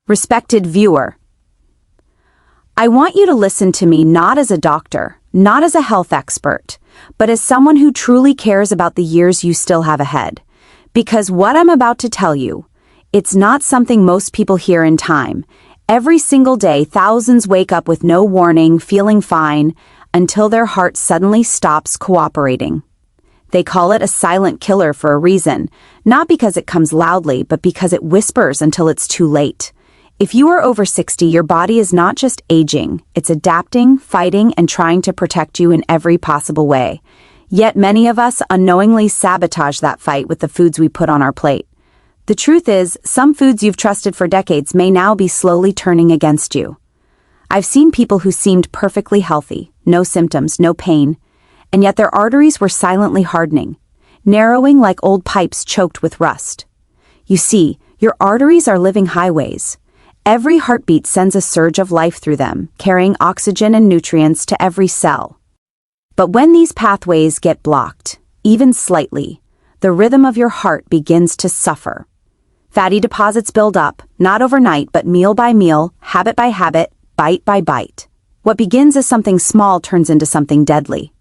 Respected viewer, I want you to listen to me not as a doctor, not as a health expert, but as someone who truly cares about the years you still have ahead. Because what I'm about to tell you, it's not something most people hear in time. Every single day, thousands wake up with no warning, feeling fine, until their heart suddenly stops cooperating. They call it a silent killer for a reason, not because it comes loudly, but because it whispers until it's too late. If you are over 60, your body is not just aging, it's adapting, fighting, and trying to protect you in every possible way. Yet many of us unknowingly sabotage that fight with the foods we put on our plate. The truth is, some foods you've trusted for decades may now be slowly turning against you. I've seen people who seemed perfectly healthy, no symptoms, no pain, and yet their arteries were silently hardening, narrowing like old pipes choked with rust. You see, your arteries are living highways. Every heartbeat sends a surge of life through them, carrying oxygen and nutrients to every cell. But when these pathways get blocked, even slightly, the rhythm of your heart begins to suffer. Fatty deposits build up, not overnight, but meal by meal, habit by habit, bite by bite. What begins as something small turns into something deadly.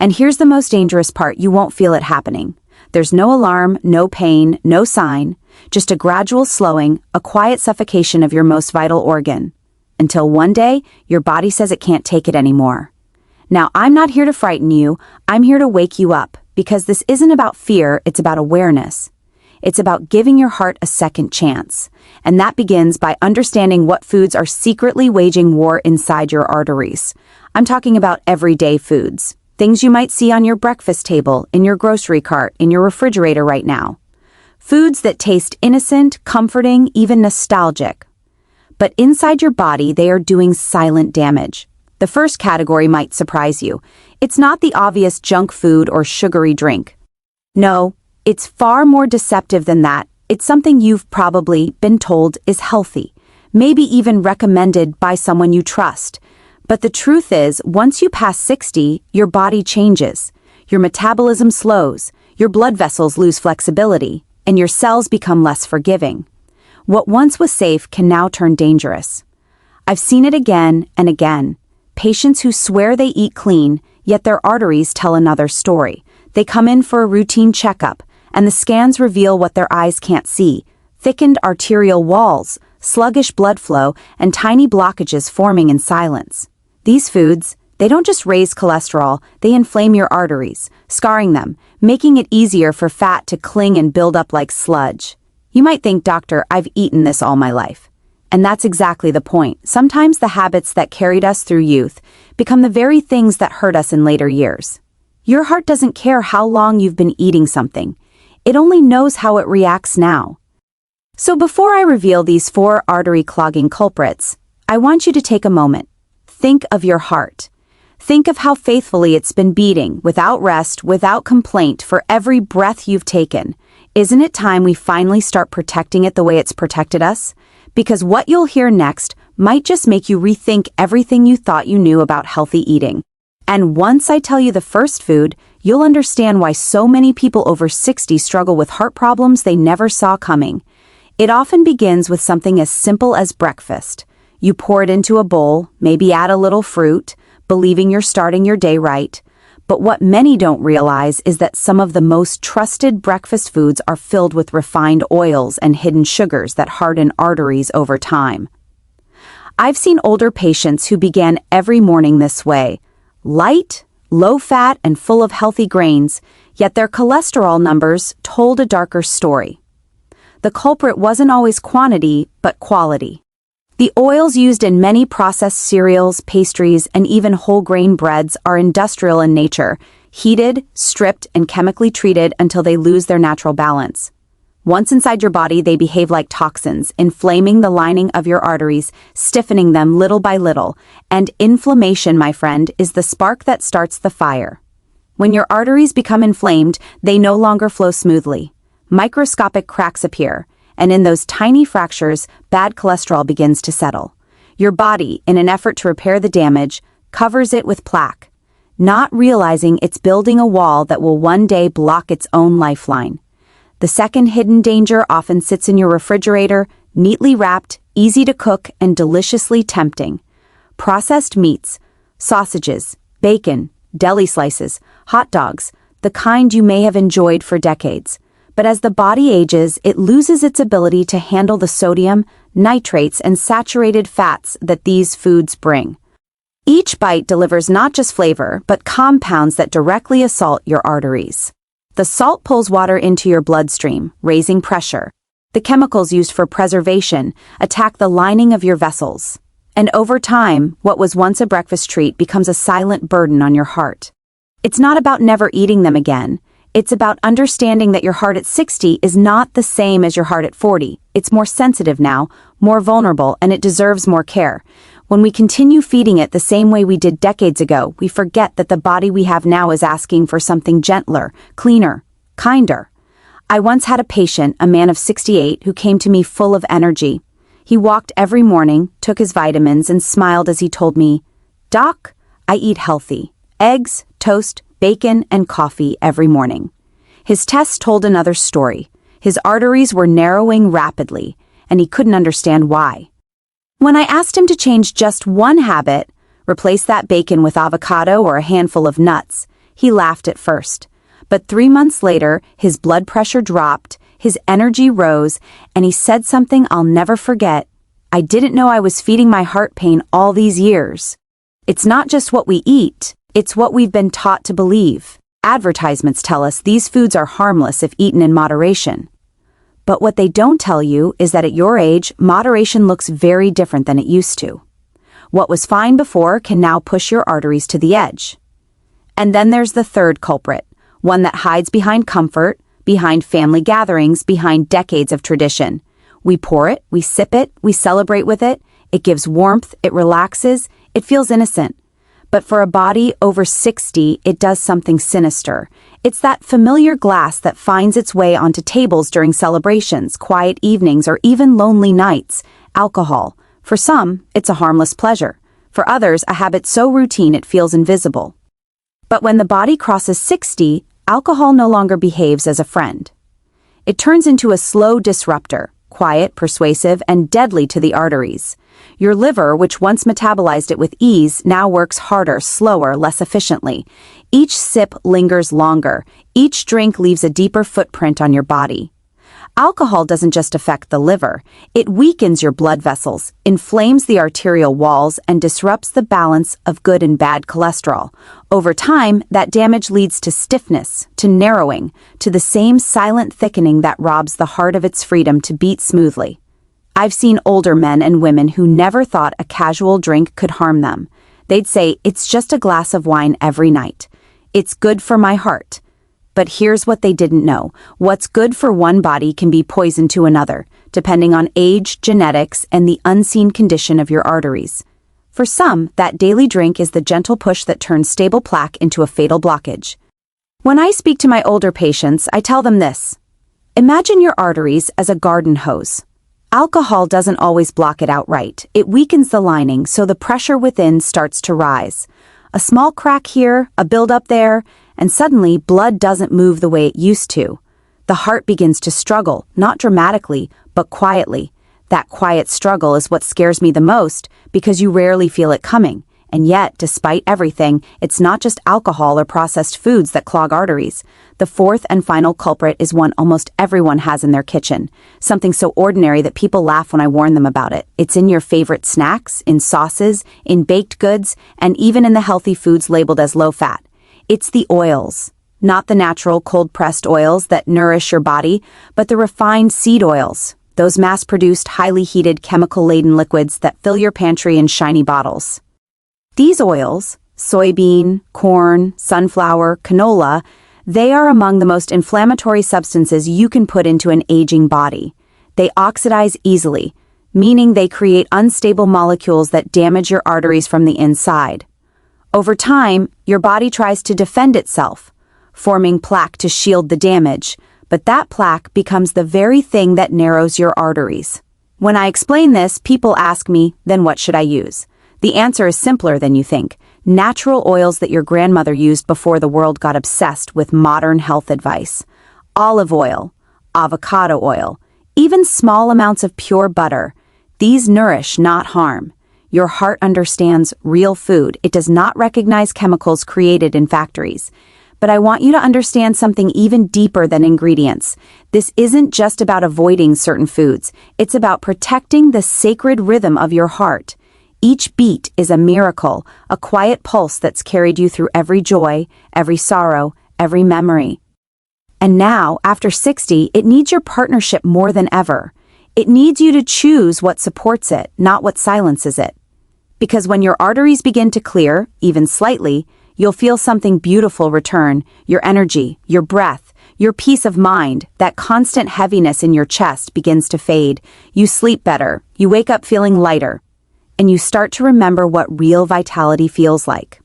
And here's the most dangerous part: you won't feel it happening. There's no alarm, no pain, no sign, just a gradual slowing, a quiet suffocation of your most vital organ. Until one day, your body says it can't take it anymore. Now, I'm not here to frighten you, I'm here to wake you up, because this isn't about fear, it's about awareness. It's about giving your heart a second chance. And that begins by understanding what foods are secretly waging war inside your arteries. I'm talking about everyday foods. Things you might see on your breakfast table, in your grocery cart, in your refrigerator right now. Foods that taste innocent, comforting, even nostalgic. But inside your body, they are doing silent damage. The first category might surprise you. It's not the obvious junk food or sugary drink. No, it's far more deceptive than that. It's something you've probably been told is healthy, maybe even recommended by someone you trust. But the truth is, once you pass 60, your body changes. Your metabolism slows, your blood vessels lose flexibility, and your cells become less forgiving. What once was safe can now turn dangerous. I've seen it again and again. Patients who swear they eat clean, yet their arteries tell another story. They come in for a routine checkup, and the scans reveal what their eyes can't see: thickened arterial walls, sluggish blood flow, and tiny blockages forming in silence. These foods, they don't just raise cholesterol, they inflame your arteries, scarring them, making it easier for fat to cling and build up like sludge. You might think, "Doctor, I've eaten this all my life." And that's exactly the point. Sometimes the habits that carried us through youth become the very things that hurt us in later years. Your heart doesn't care how long you've been eating something. It only knows how it reacts now. So before I reveal these 4 artery clogging culprits, I want you to take a moment. Think of your heart. Think of how faithfully it's been beating, without rest, without complaint, for every breath you've taken. Isn't it time we finally start protecting it the way it's protected us? Because what you'll hear next might just make you rethink everything you thought you knew about healthy eating. And once I tell you the first food, you'll understand why so many people over 60 struggle with heart problems they never saw coming. It often begins with something as simple as breakfast. You pour it into a bowl, maybe add a little fruit, believing you're starting your day right. But what many don't realize is that some of the most trusted breakfast foods are filled with refined oils and hidden sugars that harden arteries over time. I've seen older patients who began every morning this way: light, low-fat, and full of healthy grains, yet their cholesterol numbers told a darker story. The culprit wasn't always quantity, but quality. The oils used in many processed cereals, pastries, and even whole grain breads are industrial in nature, heated, stripped, and chemically treated until they lose their natural balance. Once inside your body, they behave like toxins, inflaming the lining of your arteries, stiffening them little by little. And inflammation, my friend, is the spark that starts the fire. When your arteries become inflamed, they no longer flow smoothly. Microscopic cracks appear, and in those tiny fractures, bad cholesterol begins to settle. Your body, in an effort to repair the damage, covers it with plaque, not realizing it's building a wall that will one day block its own lifeline. The second hidden danger often sits in your refrigerator, neatly wrapped, easy to cook and deliciously tempting. Processed meats, sausages, bacon, deli slices, hot dogs, the kind you may have enjoyed for decades. But as the body ages, it loses its ability to handle the sodium, nitrates, and saturated fats that these foods bring. Each bite delivers not just flavor, but compounds that directly assault your arteries. The salt pulls water into your bloodstream, raising pressure. The chemicals used for preservation attack the lining of your vessels. And over time, what was once a breakfast treat becomes a silent burden on your heart. It's not about never eating them again. It's about understanding that your heart at 60 is not the same as your heart at 40. It's more sensitive now, more vulnerable, and it deserves more care. When we continue feeding it the same way we did decades ago, we forget that the body we have now is asking for something gentler, cleaner, kinder. I once had a patient, a man of 68, who came to me full of energy. He walked every morning, took his vitamins, and smiled as he told me, "Doc, I eat healthy. Eggs, toast, bacon, and coffee every morning." His tests told another story. His arteries were narrowing rapidly, and he couldn't understand why. When I asked him to change just one habit, replace that bacon with avocado or a handful of nuts, he laughed at first. But 3 months later, his blood pressure dropped, his energy rose, and he said something I'll never forget. "I didn't know I was feeding my heart pain all these years." It's not just what we eat, it's what we've been taught to believe. Advertisements tell us these foods are harmless if eaten in moderation. But what they don't tell you is that at your age, moderation looks very different than it used to. What was fine before can now push your arteries to the edge. And then there's the third culprit, one that hides behind comfort, behind family gatherings, behind decades of tradition. We pour it, we sip it, we celebrate with it, it gives warmth, it relaxes, it feels innocent. But for a body over 60, it does something sinister. It's that familiar glass that finds its way onto tables during celebrations, quiet evenings, or even lonely nights. Alcohol. For some, it's a harmless pleasure. For others, a habit so routine it feels invisible. But when the body crosses 60, alcohol no longer behaves as a friend. It turns into a slow disruptor, quiet, persuasive, and deadly to the arteries. Your liver, which once metabolized it with ease, now works harder, slower, less efficiently. Each sip lingers longer. Each drink leaves a deeper footprint on your body. Alcohol doesn't just affect the liver. It weakens your blood vessels, inflames the arterial walls, and disrupts the balance of good and bad cholesterol. Over time, that damage leads to stiffness, to narrowing, to the same silent thickening that robs the heart of its freedom to beat smoothly. I've seen older men and women who never thought a casual drink could harm them. They'd say, "It's just a glass of wine every night. It's good for my heart." But here's what they didn't know. What's good for one body can be poison to another, depending on age, genetics, and the unseen condition of your arteries. For some, that daily drink is the gentle push that turns stable plaque into a fatal blockage. When I speak to my older patients, I tell them this. Imagine your arteries as a garden hose. Alcohol doesn't always block it outright. It weakens the lining, so the pressure within starts to rise. A small crack here, a buildup there, and suddenly blood doesn't move the way it used to. The heart begins to struggle, not dramatically, but quietly. That quiet struggle is what scares me the most, because you rarely feel it coming. And yet, despite everything, it's not just alcohol or processed foods that clog arteries. The fourth and final culprit is one almost everyone has in their kitchen. Something so ordinary that people laugh when I warn them about it. It's in your favorite snacks, in sauces, in baked goods, and even in the healthy foods labeled as low-fat. It's the oils. Not the natural cold-pressed oils that nourish your body, but the refined seed oils. Those mass-produced, highly heated, chemical-laden liquids that fill your pantry in shiny bottles. These oils, soybean, corn, sunflower, canola, they are among the most inflammatory substances you can put into an aging body. They oxidize easily, meaning they create unstable molecules that damage your arteries from the inside. Over time, your body tries to defend itself, forming plaque to shield the damage, but that plaque becomes the very thing that narrows your arteries. When I explain this, people ask me, then what should I use? The answer is simpler than you think. Natural oils that your grandmother used before the world got obsessed with modern health advice. Olive oil, avocado oil, even small amounts of pure butter. These nourish, not harm. Your heart understands real food. It does not recognize chemicals created in factories. But I want you to understand something even deeper than ingredients. This isn't just about avoiding certain foods. It's about protecting the sacred rhythm of your heart. Each beat is a miracle, a quiet pulse that's carried you through every joy, every sorrow, every memory. And now, after 60, it needs your partnership more than ever. It needs you to choose what supports it, not what silences it. Because when your arteries begin to clear, even slightly, you'll feel something beautiful return: your energy, your breath, your peace of mind. That constant heaviness in your chest begins to fade. You sleep better, you wake up feeling lighter, and you start to remember what real vitality feels like.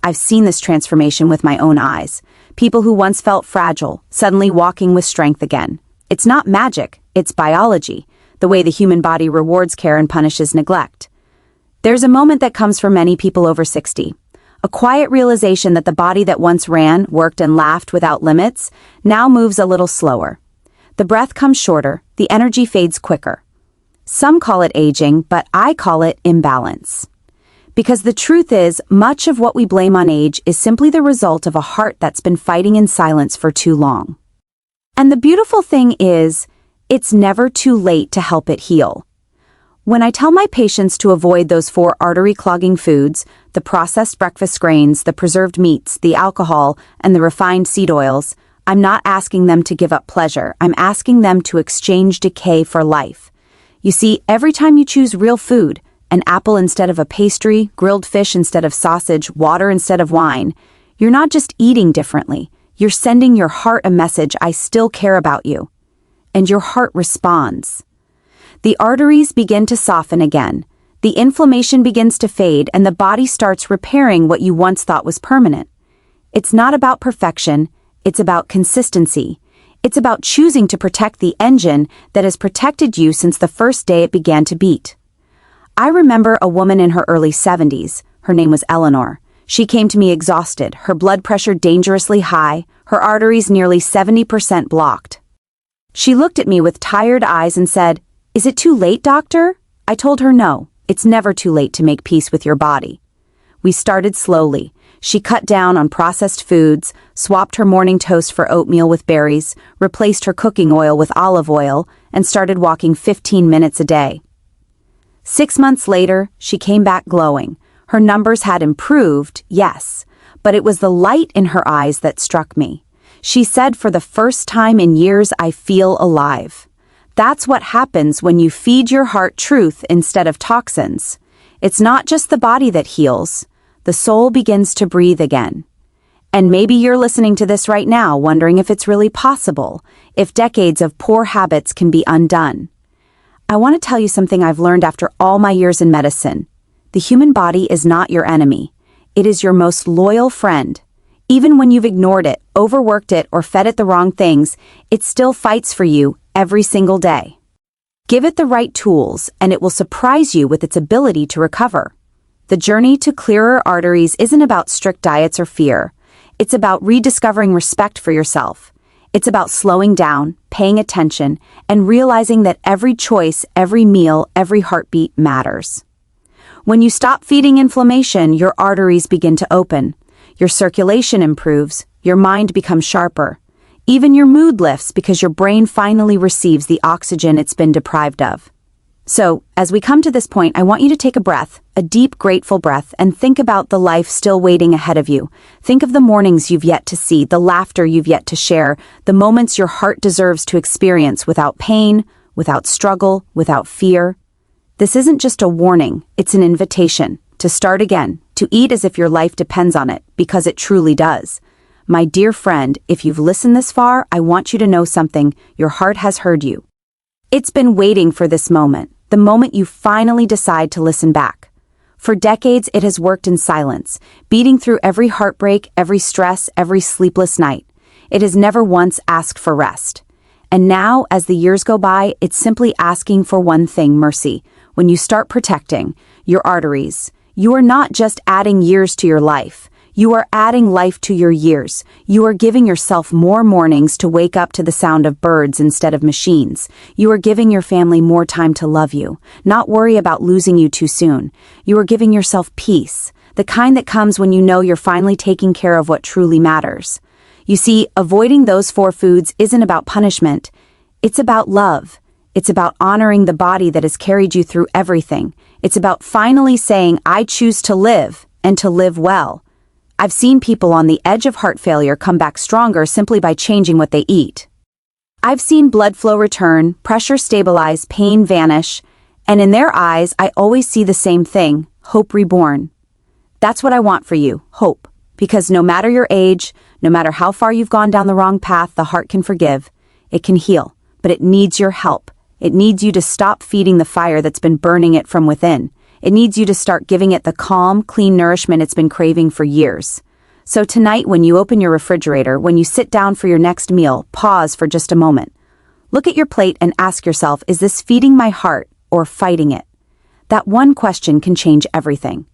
I've seen this transformation with my own eyes. People who once felt fragile, suddenly walking with strength again. It's not magic, it's biology, the way the human body rewards care and punishes neglect. There's a moment that comes for many people over 60. A quiet realization that the body that once ran, worked, and laughed without limits now moves a little slower. The breath comes shorter, the energy fades quicker. Some call it aging, but I call it imbalance. Because the truth is, much of what we blame on age is simply the result of a heart that's been fighting in silence for too long. And the beautiful thing is, it's never too late to help it heal. When I tell my patients to avoid those 4 artery-clogging foods, the processed breakfast grains, the preserved meats, the alcohol, and the refined seed oils, I'm not asking them to give up pleasure. I'm asking them to exchange decay for life. You see, every time you choose real food, an apple instead of a pastry, grilled fish instead of sausage, water instead of wine, you're not just eating differently. You're sending your heart a message: I still care about you. And your heart responds. The arteries begin to soften again. The inflammation begins to fade, and the body starts repairing what you once thought was permanent. It's not about perfection, it's about consistency. It's about choosing to protect the engine that has protected you since the first day it began to beat. I remember a woman in her early 70s. Her name was Eleanor. She came to me exhausted, her blood pressure dangerously high, her arteries nearly 70% blocked. She looked at me with tired eyes and said, "Is it too late, doctor?" I told her no, it's never too late to make peace with your body. We started slowly. She cut down on processed foods, swapped her morning toast for oatmeal with berries, replaced her cooking oil with olive oil, and started walking 15 minutes a day. 6 months later, she came back glowing. Her numbers had improved, yes, but it was the light in her eyes that struck me. She said, "For the first time in years, I feel alive." That's what happens when you feed your heart truth instead of toxins. It's not just the body that heals. The soul begins to breathe again. And maybe you're listening to this right now wondering if it's really possible, if decades of poor habits can be undone. I want to tell you something I've learned after all my years in medicine. The human body is not your enemy. It is your most loyal friend. Even when you've ignored it, overworked it, or fed it the wrong things, it still fights for you every single day. Give it the right tools, and it will surprise you with its ability to recover. The journey to clearer arteries isn't about strict diets or fear. It's about rediscovering respect for yourself. It's about slowing down, paying attention, and realizing that every choice, every meal, every heartbeat matters. When you stop feeding inflammation, your arteries begin to open. Your circulation improves, your mind becomes sharper. Even your mood lifts because your brain finally receives the oxygen it's been deprived of. So, as we come to this point, I want you to take a breath, a deep, grateful breath, and think about the life still waiting ahead of you. Think of the mornings you've yet to see, the laughter you've yet to share, the moments your heart deserves to experience without pain, without struggle, without fear. This isn't just a warning, it's an invitation to start again, to eat as if your life depends on it, because it truly does. My dear friend, if you've listened this far, I want you to know something. Your heart has heard you. It's been waiting for this moment, the moment you finally decide to listen back. For decades, it has worked in silence, beating through every heartbreak, every stress, every sleepless night. It has never once asked for rest. And now, as the years go by, it's simply asking for one thing: mercy. When you start protecting your arteries, you are not just adding years to your life. You are adding life to your years. You are giving yourself more mornings to wake up to the sound of birds instead of machines. You are giving your family more time to love you, not worry about losing you too soon. You are giving yourself peace, the kind that comes when you know you're finally taking care of what truly matters. You see, avoiding those 4 foods isn't about punishment. It's about love. It's about honoring the body that has carried you through everything. It's about finally saying, I choose to live, and to live well. I've seen people on the edge of heart failure come back stronger simply by changing what they eat. I've seen blood flow return, pressure stabilize, pain vanish, and in their eyes I always see the same thing, hope reborn. That's what I want for you, hope. Because no matter your age, no matter how far you've gone down the wrong path, the heart can forgive. It can heal, but it needs your help. It needs you to stop feeding the fire that's been burning it from within. It needs you to start giving it the calm, clean nourishment it's been craving for years. So tonight, when you open your refrigerator, when you sit down for your next meal, pause for just a moment. Look at your plate and ask yourself, is this feeding my heart or fighting it? That one question can change everything.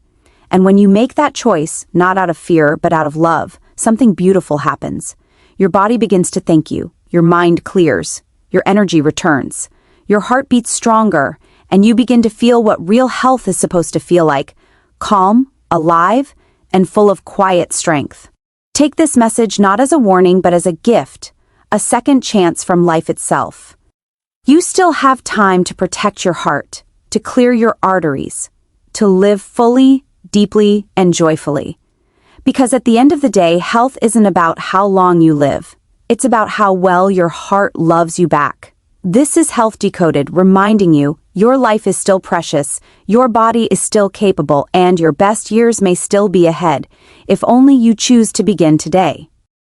And when you make that choice, not out of fear, but out of love, something beautiful happens. Your body begins to thank you. Your mind clears. Your energy returns. Your heart beats stronger, and you begin to feel what real health is supposed to feel like: calm, alive, and full of quiet strength. Take this message not as a warning but as a gift, a second chance from life itself. You still have time to protect your heart, to clear your arteries, to live fully, deeply, and joyfully. Because at the end of the day, health isn't about how long you live. It's about how well your heart loves you back. This is Health Decoded, reminding you your life is still precious, your body is still capable, and your best years may still be ahead, if only you choose to begin today.